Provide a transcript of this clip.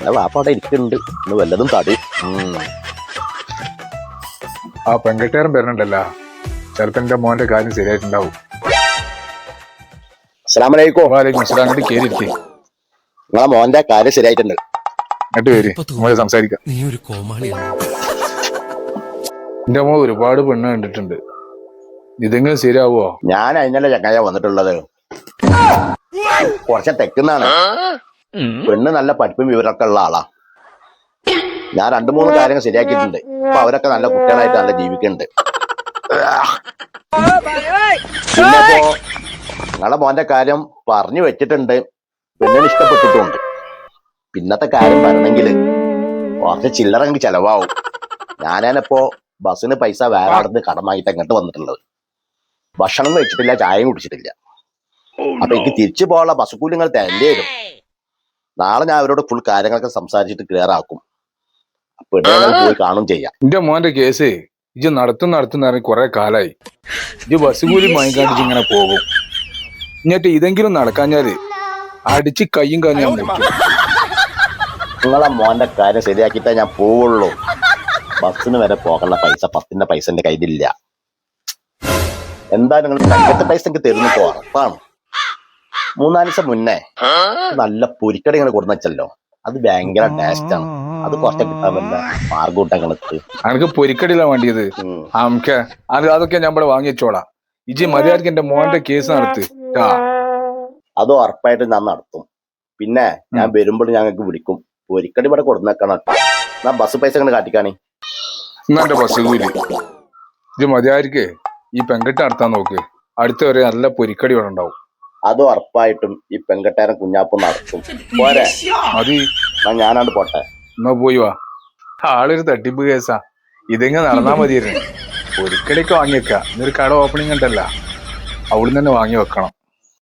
എന്റെ വാപ്പ അവിടെ ഇരിക്കുന്നുണ്ട്. ഇന്ന് വല്ലതും തടി. ആ പെൺകെട്ടുകാരൻ വരുന്നുണ്ടല്ലോ, ചിലപ്പോ എന്റെ മോന്റെ കാര്യം ശരിയായിട്ടുണ്ടാവും. അസ്സലാമലൈക്കും. അങ്ങോട്ട് കേറിയിരിക്കേ, നിങ്ങളെ മോന്റെ കാര്യം ശരിയായിട്ടുണ്ട്. എന്നിട്ട് വരി മോനെ സംസാരിക്കാം. നീ ഒരു കോമാളിയാണ്. എന്റെ മോൻ ഒരുപാട് പെണ്ണ് കണ്ടിട്ടുണ്ട്, ഇതെങ്കിലും ശരിയാവോ? ഞാൻ അതിനല്ലേ ചങ്ങായ വന്നിട്ടുള്ളത്. കുറച്ച് തെക്കുന്നാണ്. പെണ്ണ് നല്ല പഠിപ്പും വിവരമൊക്കെ ഉള്ള ആളാ. ഞാൻ 2-3 കാര്യങ്ങൾ ശരിയാക്കിയിട്ടുണ്ട്. അപ്പൊ അവരൊക്കെ നല്ല കുട്ടികളായിട്ട് നല്ല ജീവിക്കുന്നുണ്ട്. പിന്നെ ഇപ്പോ നിങ്ങളെ മോന്റെ കാര്യം പറഞ്ഞു വെച്ചിട്ടുണ്ട്. പെണ്ണിന് ഇഷ്ടപ്പെട്ടിട്ടുണ്ട്. പിന്നത്തെ കാര്യം പറയണമെങ്കിൽ കുറച്ച് ചില്ലറ ചെലവാവും. ഞാനാണിപ്പോ ബസ്സിന് പൈസ വേറെ അടുത്ത് കടം വാങ്ങിയിട്ട് അങ്ങോട്ട് വന്നിട്ടുള്ളത്. ഭക്ഷണം കഴിച്ചിട്ടില്ല, ചായയും കുടിച്ചിട്ടില്ല. അപ്പൊ എനിക്ക് തിരിച്ചു പോകാനുള്ള ബസ് കൂലി നിങ്ങൾ തരേണ്ടി വരും. നാളെ ഞാൻ അവരോട് ഫുൾ കാര്യങ്ങളൊക്കെ സംസാരിച്ചിട്ട് ക്ലിയർ ആക്കും. അപ്പൊ പോയി കാണും ചെയ്യാം. എന്റെ മോന്റെ കേസ് ഇജ് നടത്തുന്ന കുറെ കാലായി. ഇജ് ബസ് കൂലി വാങ്ങിക്കാണ്ട് ഇങ്ങനെ പോകും. എന്നിട്ട് ഇതെങ്കിലും നടക്കാഞ്ഞാല് അടിച്ച് കയ്യും കാഞ്ഞാൽ മുറിക്കും. നിങ്ങളെ മോന്റെ കാര്യം ശരിയാക്കിയിട്ടേ ഞാൻ പോവുള്ളൂ. ബസ്സിന് വരെ പോകാനുള്ള പൈസ 10ന്റെ പൈസ എന്റെ കയ്യിലില്ല. എന്താ നിങ്ങൾ തങ്കത്തെ പൈസ എനിക്ക് തരുന്നു ഉറപ്പാണ്. 3-4 ദിവസം മുന്നേ നല്ല പൊരിക്കടി ഇങ്ങനെ കൊടുന്ന് വെച്ചല്ലോ, അത് ഭയങ്കര ടേസ്റ്റ് ആണ്. അത് കുറച്ച് കിട്ടാൻ പറ്റില്ല മാർഗം കൂട്ടങ്ങൾക്ക്. അനക്ക് പൊരിക്കടിയിലാ വേണ്ടിയത്. നമുക്ക് അതൊക്കെ ഞാൻ ഇവിടെ വാങ്ങി വെച്ചോളാം. ഇജി മര്യാദക്ക് എന്റെ മോന്റെ കേസ് നടത്ത്. അത് ഉറപ്പായിട്ട് ഞാൻ നടത്തും. പിന്നെ ഞാൻ വരുമ്പോൾ ഞങ്ങൾക്ക് വിളിക്കും. പൊരിക്കടി ഇവിടെ കൊടുന്നേക്കണം. ഞാൻ ബസ് പൈസ ഇങ്ങനെ കാട്ടിക്കാണി. എന്റെ ബസ് കൂലി ഇജ് മര്യാദക്ക് ഈ പെൺകെട്ട് നടത്താൻ നോക്ക്. അടുത്ത വരെ നല്ല പൊരിക്കടി ഇവിടെ ഉണ്ടാവും. അത് ഉറപ്പായിട്ടും ഈ പെൺകെട്ടാരൻ കുഞ്ഞാപ്പം നടത്തും. പോരെ മതി, ഞാനാണ്ട് പോട്ടെ. എന്നാ പോയി വാ. ആളൊരു തട്ടിപ്പ് കേസാ. ഇതെങ്ങനെ നടന്നാ മതിയായിരുന്നു. പൊരിക്കടിയൊക്കെ വാങ്ങി വെക്കാം. ഇന്നൊരു കട ഓപ്പണിംഗ് ഉണ്ടല്ല, അവിടുന്ന് തന്നെ വാങ്ങി വെക്കണം.